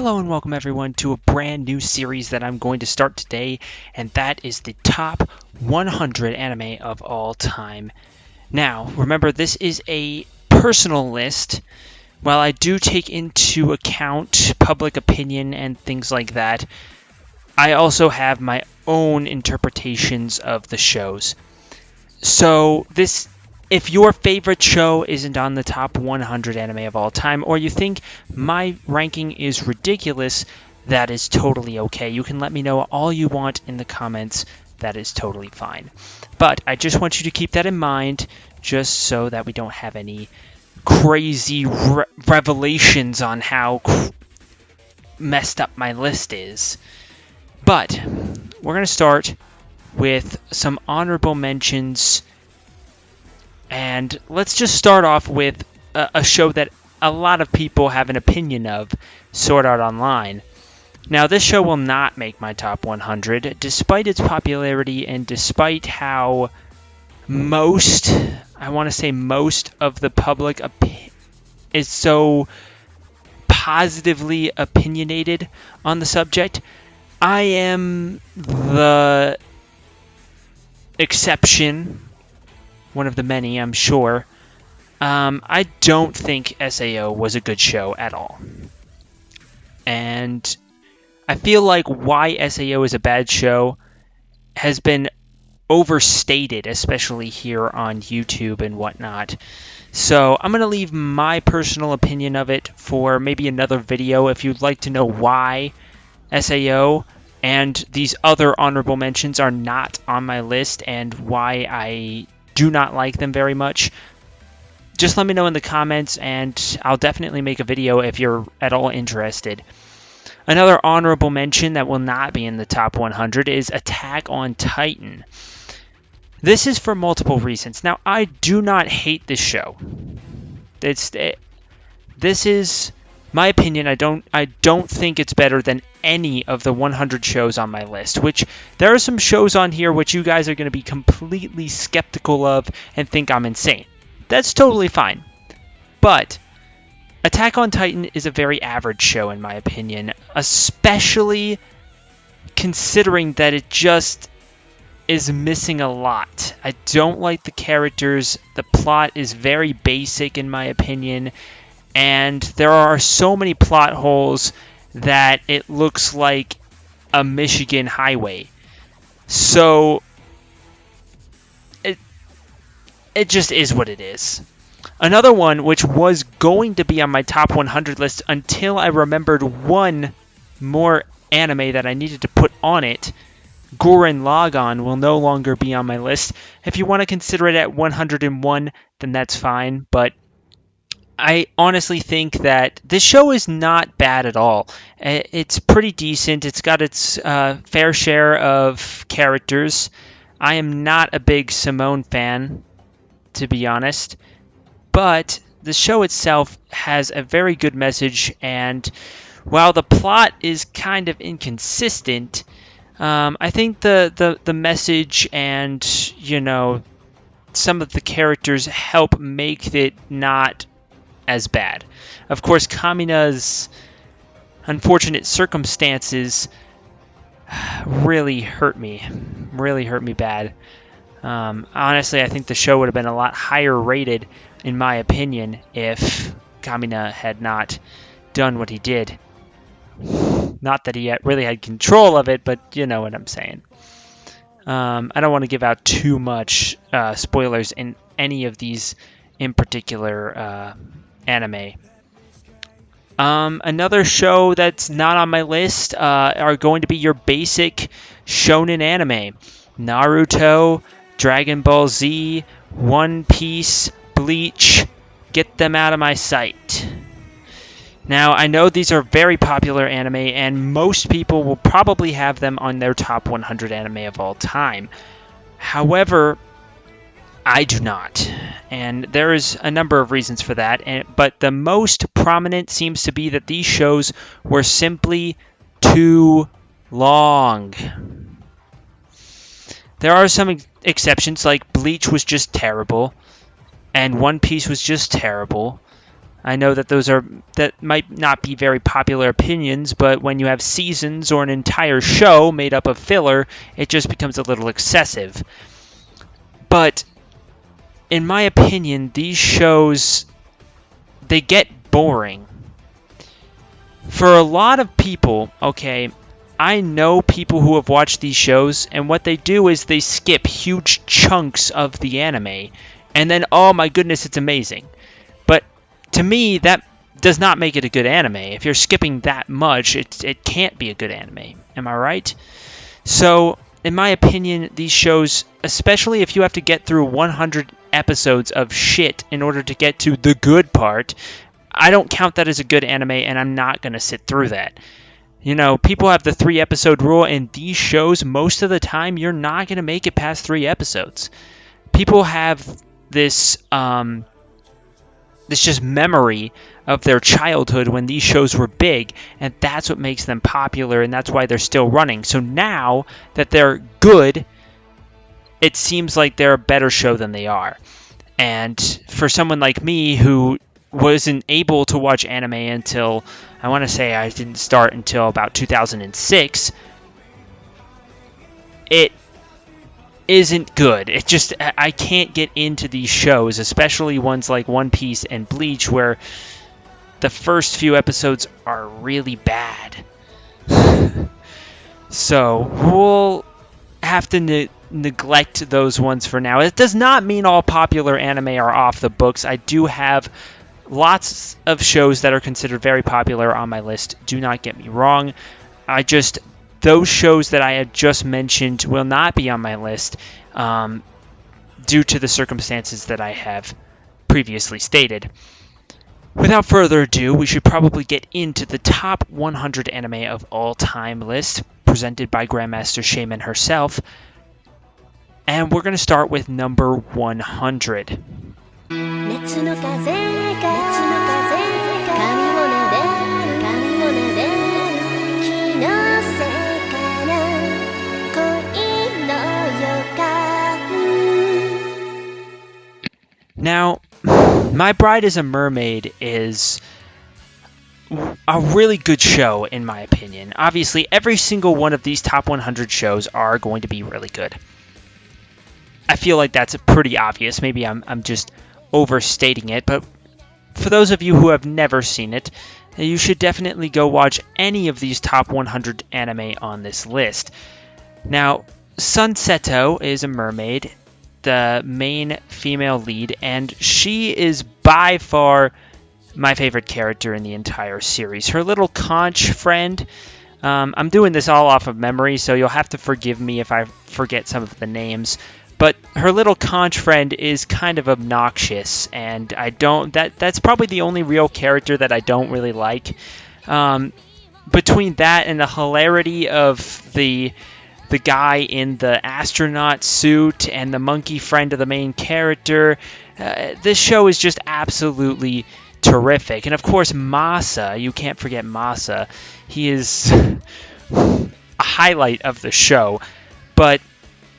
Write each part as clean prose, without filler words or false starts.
Hello and welcome everyone to a brand new series that I'm going to start today, and that is the top 100 anime of all time. Now, remember, this is a personal list. While I do take into account public opinion and things like that, I also have my own interpretations of the shows. So if your favorite show isn't on the top 100 anime of all time, or you think my ranking is ridiculous, that is totally okay. You can let me know all you want in the comments. That is totally fine. But I just want you to keep that in mind, just so that we don't have any crazy revelations on how messed up my list is. But we're going to start with some honorable mentions. And let's just start off with a show that a lot of people have an opinion of, Sword Art Online. Now, this show will not make my top 100, despite its popularity and despite how most of the public is so positively opinionated on the subject. I am the exception. One of the many, I'm sure. I don't think SAO was a good show at all. And I feel like why SAO is a bad show has been overstated, especially here on YouTube and whatnot. So I'm going to leave my personal opinion of it for maybe another video. If you'd like to know why SAO and these other honorable mentions are not on my list and why I do not like them very much, just let me know in the comments and I'll definitely make a video if you're at all interested. Another honorable mention that will not be in the top 100 is Attack on Titan. This is for multiple reasons. Now, I do not hate this show. This is my opinion. I don't think it's better than any of the 100 shows on my list, which there are some shows on here which you guys are going to be completely skeptical of and think I'm insane. That's totally fine. But Attack on Titan is a very average show in my opinion, especially considering that it just is missing a lot. I don't like the characters. The plot is very basic in my opinion. And there are so many plot holes that it looks like a Michigan highway. So it just is what it is. Another one which was going to be on my top 100 list until I remembered one more anime that I needed to put on it, Gurren Lagann, will no longer be on my list. If you want to consider it at 101, then that's fine, but I honestly think that this show is not bad at all. It's pretty decent. It's got its fair share of characters. I am not a big Simone fan, to be honest. But the show itself has a very good message, and while the plot is kind of inconsistent, I think the message and, some of the characters help make it not as bad. Of course, Kamina's unfortunate circumstances really hurt me bad. Honestly, I think the show would have been a lot higher rated, in my opinion, if Kamina had not done what he did. Not that he really had control of it, but you know what I'm saying. I don't want to give out too much spoilers in any of these in particular anime. Another show that's not on my list are going to be your basic shonen anime. Naruto, Dragon Ball Z, One Piece, Bleach. Get them out of my sight. Now, I know these are very popular anime, and most people will probably have them on their top 100 anime of all time. However, I do not, and there is a number of reasons for that, but the most prominent seems to be that these shows were simply too long. There are some exceptions, like Bleach was just terrible, and One Piece was just terrible. I know that that might not be very popular opinions, but when you have seasons or an entire show made up of filler, it just becomes a little excessive. But in my opinion, these shows, they get boring. For a lot of people, okay, I know people who have watched these shows, and what they do is they skip huge chunks of the anime, and then, oh my goodness, it's amazing. But to me, that does not make it a good anime. If you're skipping that much, it can't be a good anime. Am I right? So, in my opinion, these shows, especially if you have to get through 100 episodes of shit in order to get to the good part, I don't count that as a good anime, and I'm not going to sit through that. You know, people have the 3-episode rule, and these shows, most of the time, you're not going to make it past 3 episodes. People have this just memory of their childhood when these shows were big, and that's what makes them popular, and that's why they're still running. So now that they're good, it seems like they're a better show than they are. And for someone like me who wasn't able to watch anime until, I want to say I didn't start until about 2006, it isn't good. It just, I can't get into these shows, especially ones like One Piece and Bleach, where the first few episodes are really bad. So we'll have to neglect those ones for now. It does not mean all popular anime are off the books. I do have lots of shows that are considered very popular on my list. Do not get me wrong. Those shows that I had just mentioned will not be on my list due to the circumstances that I have previously stated. Without further ado, we should probably get into the top 100 anime of all time list, presented by Grandmaster Shaman herself. And we're going to start with number 100. Now, My Bride is a Mermaid is a really good show, in my opinion. Obviously, every single one of these top 100 shows are going to be really good. I feel like that's pretty obvious. Maybe I'm just overstating it, but for those of you who have never seen it, you should definitely go watch any of these top 100 anime on this list. Now, Sunseto is a mermaid, the main female lead, and she is by far my favorite character in the entire series. Her little conch friend, I'm doing this all off of memory, so you'll have to forgive me if I forget some of the names, but her little conch friend is kind of obnoxious, and that's probably the only real character that I don't really like. Between that and the hilarity of the guy in the astronaut suit and the monkey friend of the main character, this show is just absolutely terrific. And of course, Masa, you can't forget Masa. He is a highlight of the show. But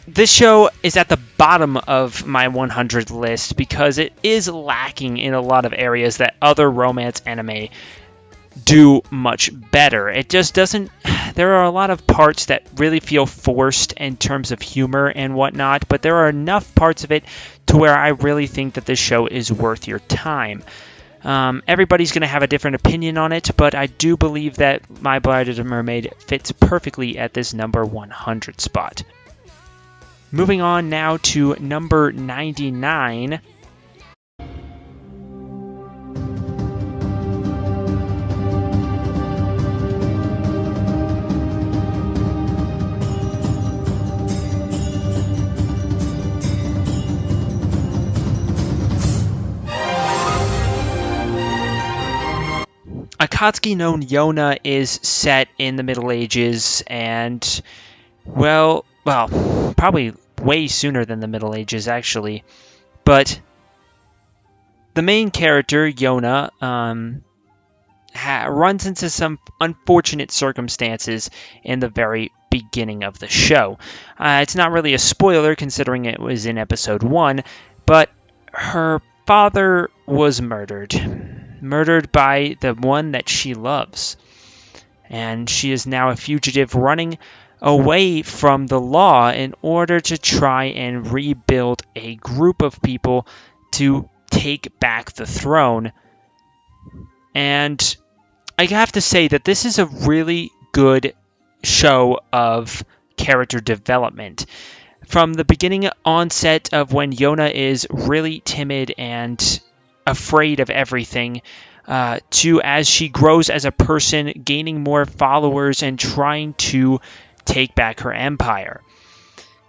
this show is at the bottom of my 100 list because it is lacking in a lot of areas that other romance anime do much better. It just doesn't. There are a lot of parts that really feel forced in terms of humor and whatnot, but there are enough parts of it to where I really think that this show is worth your time. Everybody's going to have a different opinion on it, but I do believe that My Bride is a Mermaid fits perfectly at this number 100 spot. Moving on now to number 99. Akatsuki no Yona is set in the Middle Ages and, well, probably way sooner than the Middle Ages, actually. But the main character, Yona, runs into some unfortunate circumstances in the very beginning of the show. It's not really a spoiler considering it was in episode 1, but her father was murdered. murdered by the one that she loves. And she is now a fugitive running away from the law in order to try and rebuild a group of people to take back the throne. And I have to say that this is a really good show of character development. From the beginning onset of when Yona is really timid and afraid of everything, to as she grows as a person, gaining more followers and trying to take back her empire.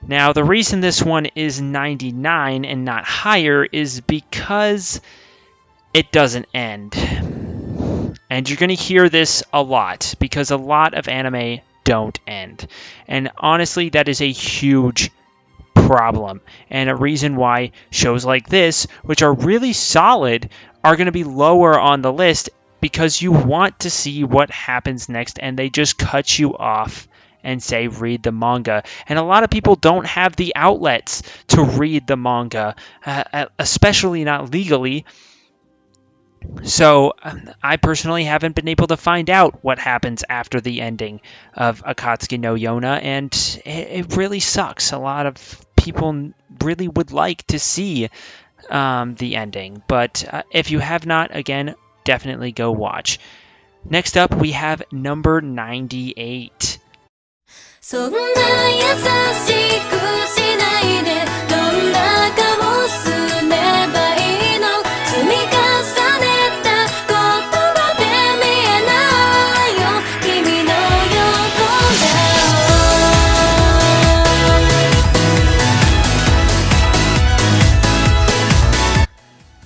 Now, the reason this one is 99 and not higher is because it doesn't end. And you're going to hear this a lot, because a lot of anime don't end. And honestly, that is a huge problem, and a reason why shows like this, which are really solid, are going to be lower on the list, because you want to see what happens next, and they just cut you off and say read the manga. And a lot of people don't have the outlets to read the manga, especially not legally. So I personally haven't been able to find out what happens after the ending of Akatsuki no Yona, and it really sucks. A lot of people really would like to see the ending, but if you have not, again, definitely go watch. Next up, we have number 98. そんな優しくしないでどんな顔すればいいの積み重ねた言葉で見えないよ君の横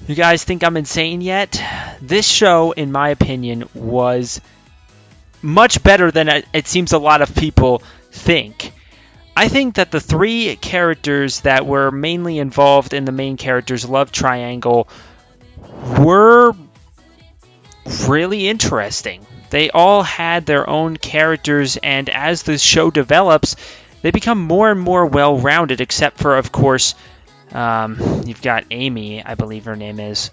顔 You guys think I'm insane yet? This show, in my opinion, was much better than it seems a lot of people think. I think that the three characters that were mainly involved in the main character's love triangle were really interesting. They all had their own characters, and as the show develops, they become more and more well-rounded, except for, of course, you've got Amy, I believe her name is,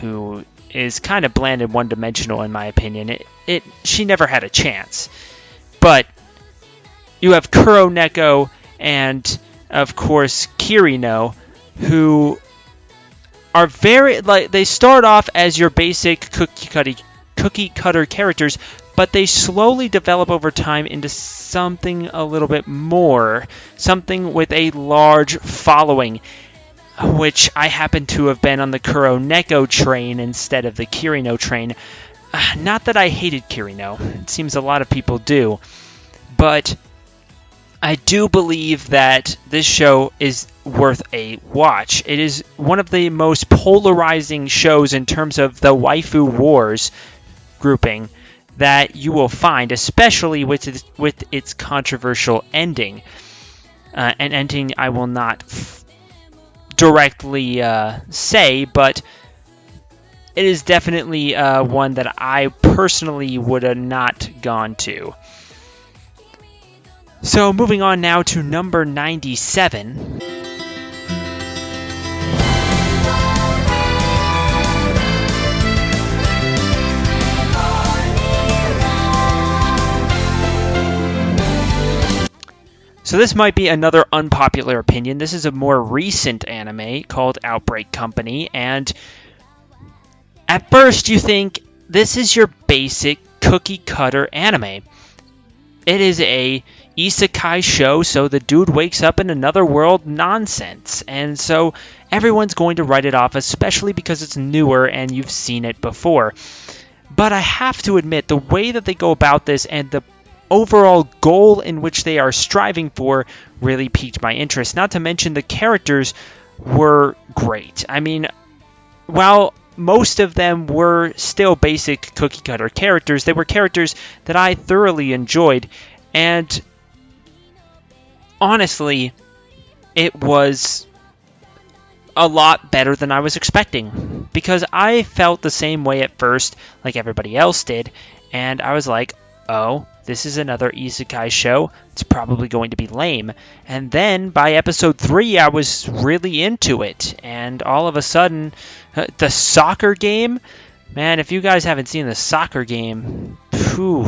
who is kind of bland and one-dimensional in my opinion. She never had a chance. But you have Kuro Neko and, of course, Kirino, who are very, they start off as your basic cookie cutter characters, but they slowly develop over time into something a little bit more, something with a large following, which I happen to have been on the Kuro Neko train instead of the Kirino train. Not that I hated Kirino, it seems a lot of people do, but I do believe that this show is worth a watch. It is one of the most polarizing shows in terms of the waifu wars grouping that you will find, especially with its controversial ending. An ending I will not directly say, but it is definitely one that I personally would have not gone to. So moving on now to number 97. So this might be another unpopular opinion. This is a more recent anime called Outbreak Company, and at first you think this is your basic cookie cutter anime. It is a isekai show, so the dude wakes up in another world nonsense, and so everyone's going to write it off, especially because it's newer and you've seen it before. But I have to admit, the way that they go about this and the overall goal in which they are striving for really piqued my interest. Not to mention the characters were great. I mean, while most of them were still basic cookie cutter characters, they were characters that I thoroughly enjoyed, and honestly, it was a lot better than I was expecting, because I felt the same way at first, like everybody else did, and I was like, oh, this is another isekai show, it's probably going to be lame. And then by episode 3 I was really into it, and all of a sudden the soccer game Man, if you guys haven't seen the soccer game, phew,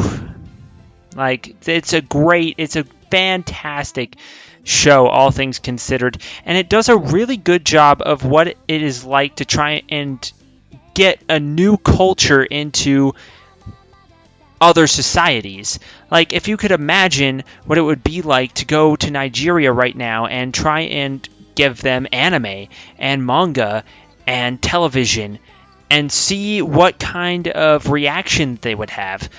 like, it's a fantastic show, all things considered, and it does a really good job of what it is like to try and get a new culture into other societies. Like, if you could imagine what it would be like to go to Nigeria right now and try and give them anime and manga and television and see what kind of reaction they would have.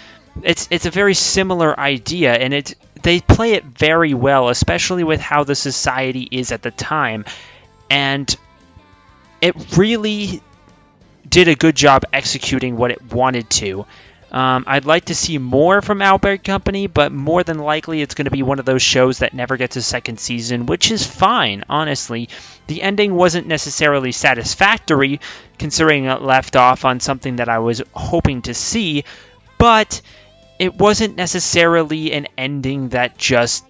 It's a very similar idea, and they play it very well, especially with how the society is at the time. And it really did a good job executing what it wanted to. I'd like to see more from Outbreak Company, but more than likely it's going to be one of those shows that never gets a second season, which is fine, honestly. The ending wasn't necessarily satisfactory, considering it left off on something that I was hoping to see, but it wasn't necessarily an ending that just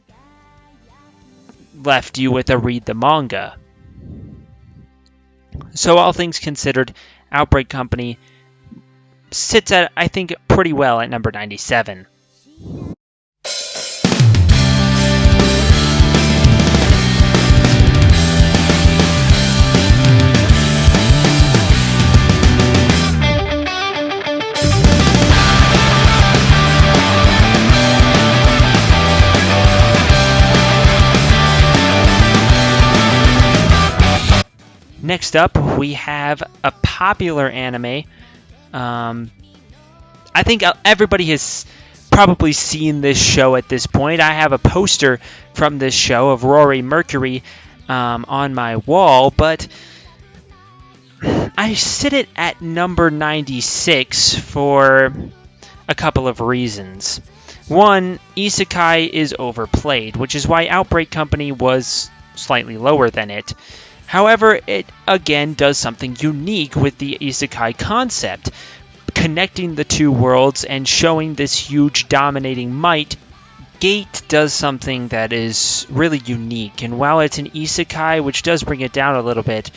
left you with a read the manga. So all things considered, Outbreak Company sits at, I think, pretty well at number 97. Next up, we have a popular anime. I think everybody has probably seen this show at this point. I have a poster from this show of Rory Mercury on my wall, but I sit it at number 96 for a couple of reasons. One, isekai is overplayed, which is why Outbreak Company was slightly lower than it. However, it again does something unique with the isekai concept, connecting the two worlds and showing this huge dominating might. Gate does something that is really unique, and while it's an isekai, which does bring it down a little bit,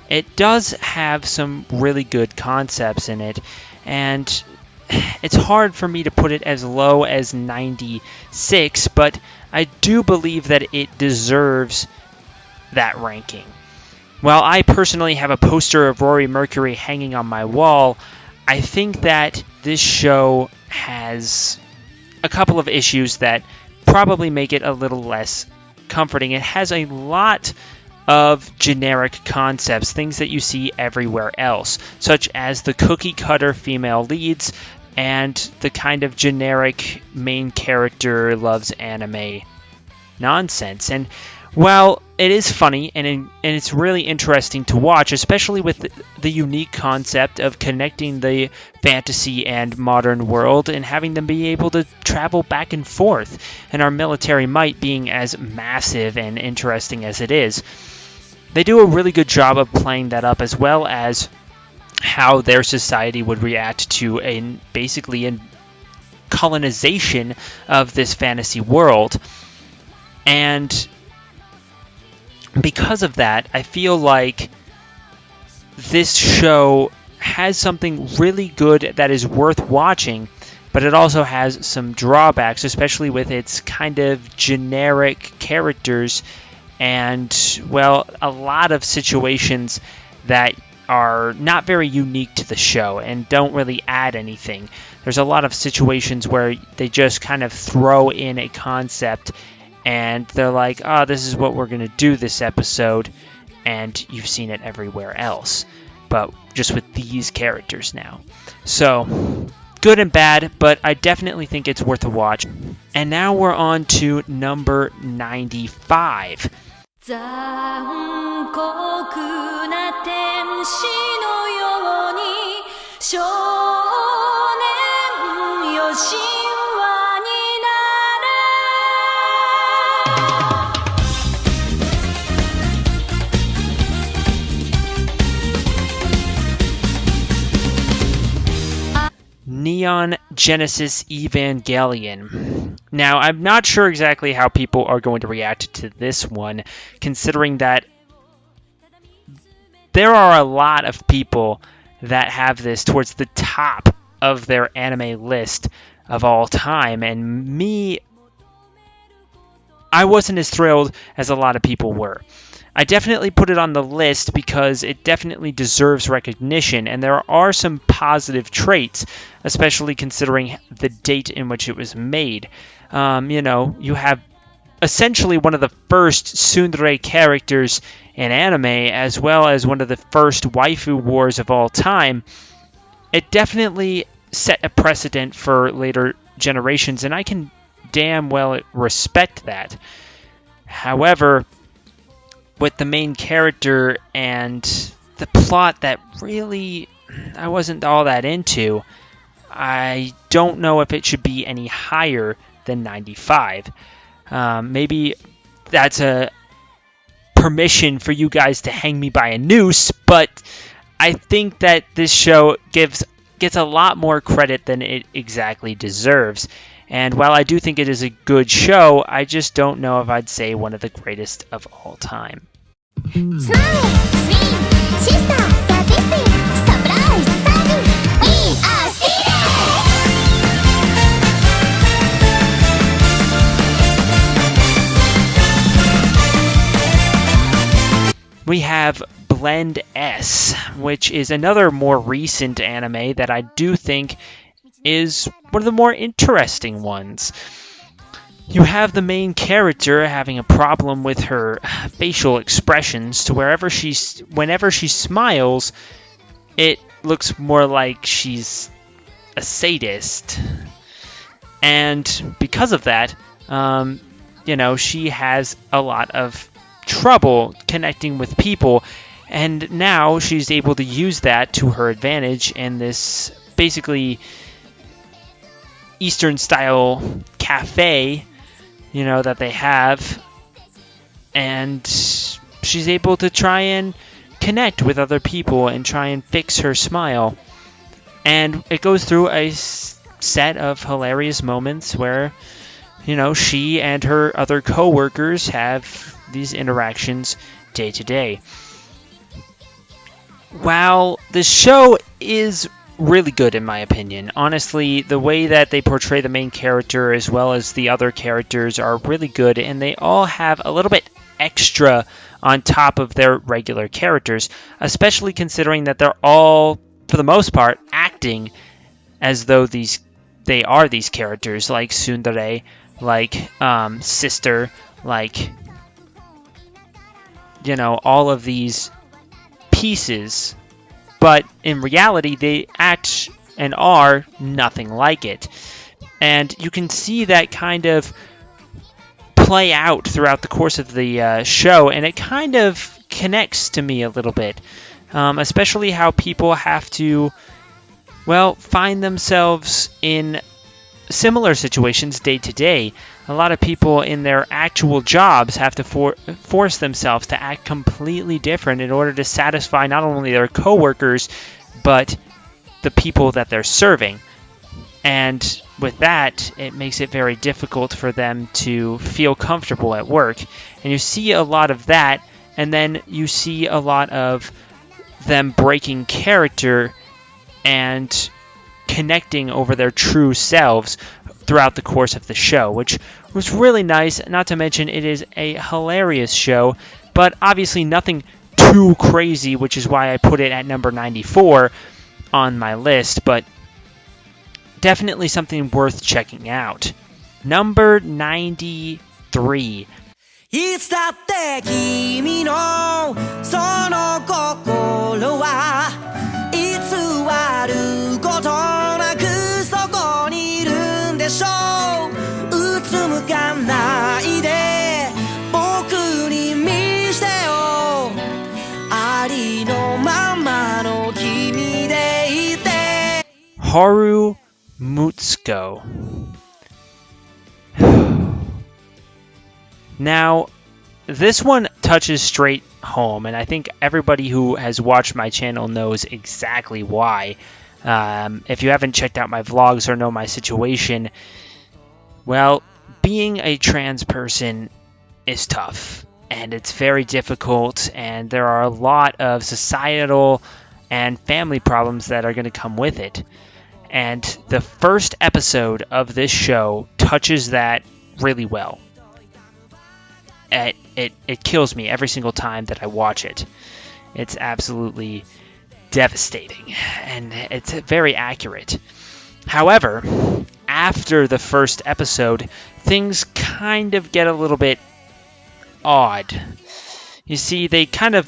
it does have some really good concepts in it, and it's hard for me to put it as low as 96, but I do believe that it deserves that ranking. While I personally have a poster of Rory Mercury hanging on my wall, I think that this show has a couple of issues that probably make it a little less comforting. It has a lot of generic concepts, things that you see everywhere else, such as the cookie-cutter female leads and the kind of generic main character loves anime nonsense. And while it is funny and it's really interesting to watch, especially with the unique concept of connecting the fantasy and modern world and having them be able to travel back and forth, and our military might being as massive and interesting as it is, they do a really good job of playing that up, as well as how their society would react to basically a colonization of this fantasy world. And because of that, I feel like this show has something really good that is worth watching, but it also has some drawbacks, especially with its kind of generic characters and, well, a lot of situations that are not very unique to the show and don't really add anything. There's a lot of situations where they just kind of throw in a concept and they're like, oh, this is what we're going to do this episode, and you've seen it everywhere else, but just with these characters now. So, good and bad, but I definitely think it's worth a watch. And now we're on to number 95. 残酷な天使のように少年よ神話になれ Neon Genesis Evangelion. Now, I'm not sure exactly how people are going to react to this one, considering that there are a lot of people that have this towards the top of their anime list of all time. And me, I wasn't as thrilled as a lot of people were. I definitely put it on the list because it definitely deserves recognition, and there are some positive traits, especially considering the date in which it was made. You have essentially one of the first tsundere characters in anime, as well as one of the first waifu wars of all time. It definitely set a precedent for later generations, and I can damn well respect that. However, with the main character and the plot that really I wasn't all that into, I don't know if it should be any higher than 95. Maybe that's a permission for you guys to hang me by a noose, but I think that this show gets a lot more credit than it exactly deserves. And while I do think it is a good show, I just don't know if I'd say one of the greatest of all time. We have Blend S, which is another more recent anime that I do think is one of the more interesting ones. You have the main character having a problem with her facial expressions to whenever she smiles, it looks more like she's a sadist. And because of that, she has a lot of trouble connecting with people, and now she's able to use that to her advantage in this basically Eastern style cafe, that they have, and she's able to try and connect with other people and try and fix her smile. And it goes through a set of hilarious moments where, she and her other co-workers have these interactions day to day. While the show is really good in my opinion, honestly, the way that they portray the main character as well as the other characters are really good, and they all have a little bit extra on top of their regular characters, especially considering that they're all, for the most part, acting as though they are these characters, like tsundere, like sister, like all of these pieces, but in reality they act and are nothing like it. And you can see that kind of play out throughout the course of the show, and it kind of connects to me a little bit, especially how people have to, find themselves in similar situations day to day. A lot of people in their actual jobs have to force themselves to act completely different in order to satisfy not only their coworkers, but the people that they're serving. And with that, it makes it very difficult for them to feel comfortable at work. And you see a lot of that, and then you see a lot of them breaking character and connecting over their true selves throughout the course of the show, which was really nice. Not to mention it is a hilarious show, but obviously nothing too crazy, which is why I put it at number 94 on my list, but definitely something worth checking out. Number 93. いつだって君のその心はいつることなくそこにいるんでしょううつむかないで僕に見してよありのままの君でいて Haru Mutsuko. Now, this one touches straight home, and I think everybody who has watched my channel knows exactly why. If you haven't checked out my vlogs or know my situation, well, being a trans person is tough, and it's very difficult, and there are a lot of societal and family problems that are going to come with it. And the first episode of this show touches that really well. It kills me every single time that I watch it. It's absolutely devastating, and it's very accurate. However, after the first episode, things kind of get a little bit odd. You see, they kind of,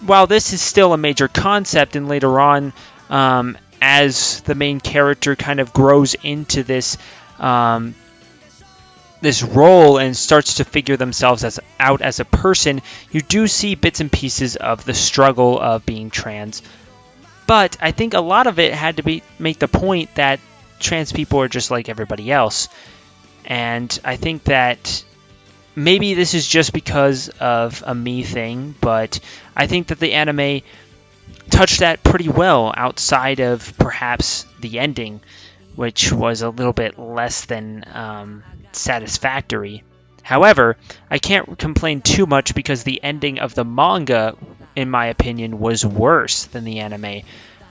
while this is still a major concept, and later on, as the main character kind of grows into this this role and starts to figure themselves out as a person, you do see bits and pieces of the struggle of being trans. But I think a lot of it had to make the point that trans people are just like everybody else. And I think that maybe this is just because of a me thing, but I think that the anime touched that pretty well outside of perhaps the ending, which was a little bit less than satisfactory. However, I can't complain too much because the ending of the manga, in my opinion, was worse than the anime.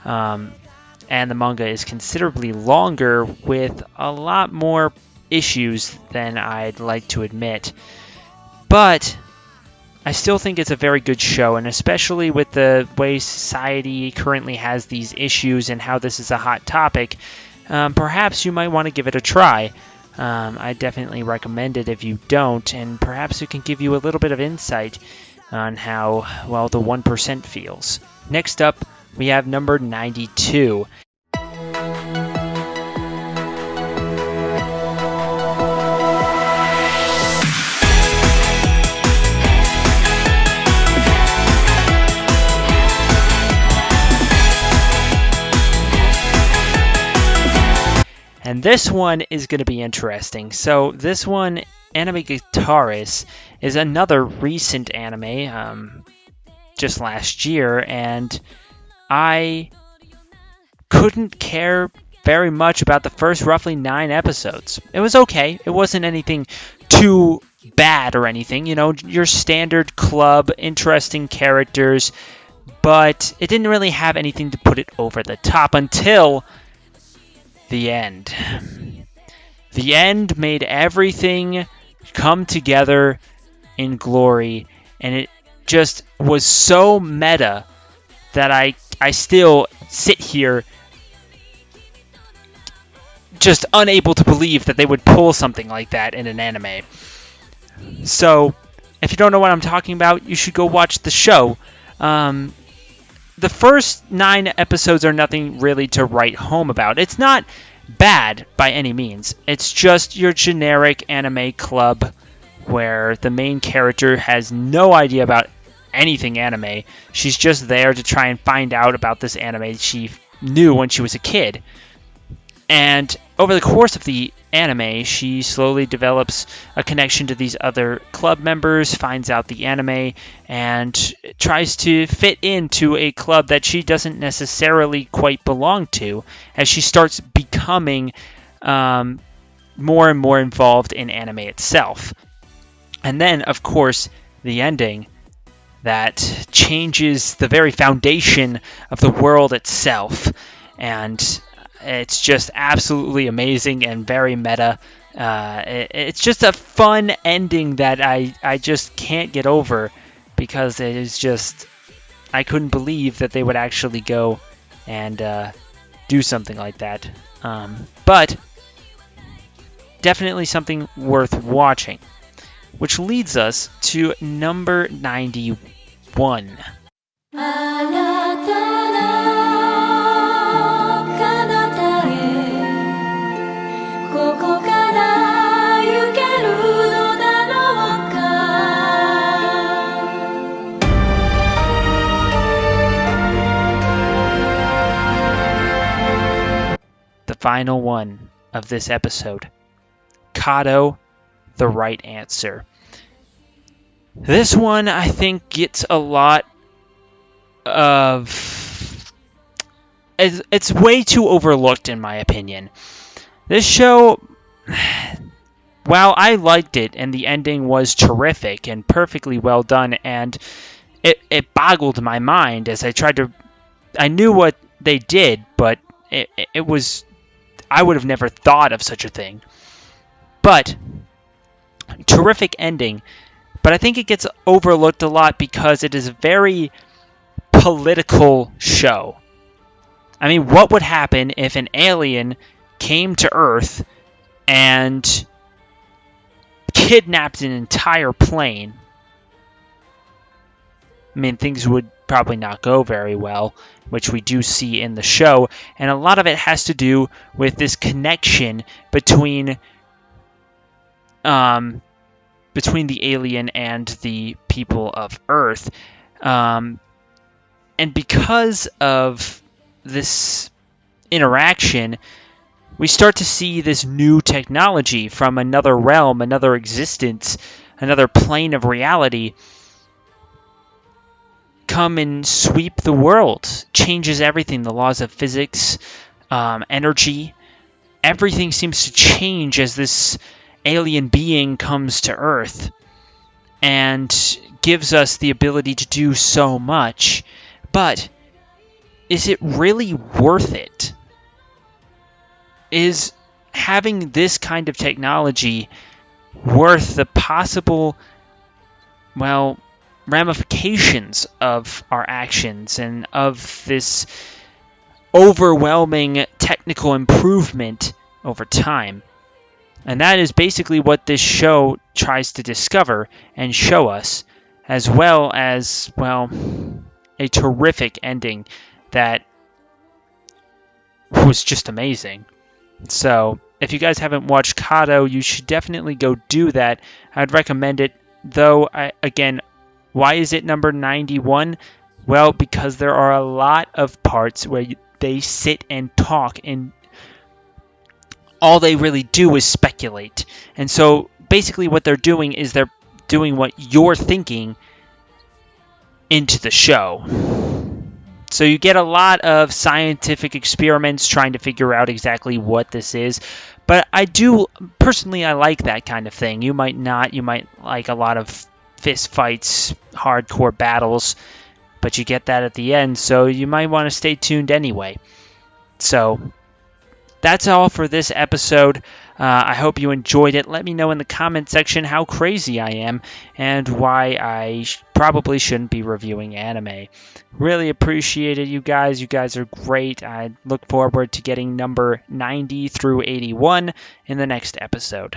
And the manga is considerably longer with a lot more issues than I'd like to admit. But I still think it's a very good show, and especially with the way society currently has these issues and how this is a hot topic, perhaps you might want to give it a try. I definitely recommend it if you don't, and perhaps it can give you a little bit of insight on how, well, the 1% feels. Next up, we have number 92. And this one is going to be interesting. So this one, Anime Guitarist, is another recent anime, just last year, and I couldn't care very much about the first roughly 9 episodes. It was okay. It wasn't anything too bad or anything. You know, your standard club, interesting characters, but it didn't really have anything to put it over the top until the end. The end made everything come together in glory, and it just was so meta that I still sit here just unable to believe that they would pull something like that in an anime. So, if you don't know what I'm talking about, you should go watch the show. The first 9 episodes are nothing really to write home about. It's not bad by any means. It's just your generic anime club where the main character has no idea about anything anime. She's just there to try and find out about this anime she knew when she was a kid. And over the course of the anime, she slowly develops a connection to these other club members, finds out the anime, and tries to fit into a club that she doesn't necessarily quite belong to, as she starts becoming more and more involved in anime itself. And then, of course, the ending that changes the very foundation of the world itself. And it's just absolutely amazing and very meta. It's just a fun ending that I just can't get over, because it is just, I couldn't believe that they would actually go and do something like that. But definitely something worth watching. Which leads us to number 91. あなたが彼方へここから行けるのだろうか The final one of this episode. Kato, the right answer. This one, I think, gets a lot of... It's way too overlooked, in my opinion. This show, while I liked it, and the ending was terrific and perfectly well done, and it boggled my mind as I tried to I knew what they did, but it was, I would have never thought of such a thing. But terrific ending. But I think it gets overlooked a lot because it is a very political show. I mean, what would happen if an alien came to Earth and kidnapped an entire plane? I mean, things would probably not go very well, which we do see in the show. And a lot of it has to do with this connection between the alien and the people of Earth. And because of this interaction, we start to see this new technology from another realm, another existence, another plane of reality come and sweep the world. Changes everything. The laws of physics, energy, everything seems to change as this alien being comes to Earth and gives us the ability to do so much. But is it really worth it? Is having this kind of technology worth the possible, well, ramifications of our actions and of this overwhelming technical improvement over time? And that is basically what this show tries to discover and show us, as well as, well, a terrific ending that was just amazing. So, if you guys haven't watched Kato, you should definitely go do that. I'd recommend it, though, again, why is it number 91? Well, because there are a lot of parts where they sit and talk, and all they really do is speculate. And so, basically what they're doing is they're doing what you're thinking into the show. So you get a lot of scientific experiments trying to figure out exactly what this is. But I like that kind of thing. You might not. You might like a lot of fist fights, hardcore battles, but you get that at the end, so you might want to stay tuned anyway. So that's all for this episode. I hope you enjoyed it. Let me know in the comment section how crazy I am and why I probably shouldn't be reviewing anime. Really appreciate it, you guys. You guys are great. I look forward to getting number 90 through 81 in the next episode.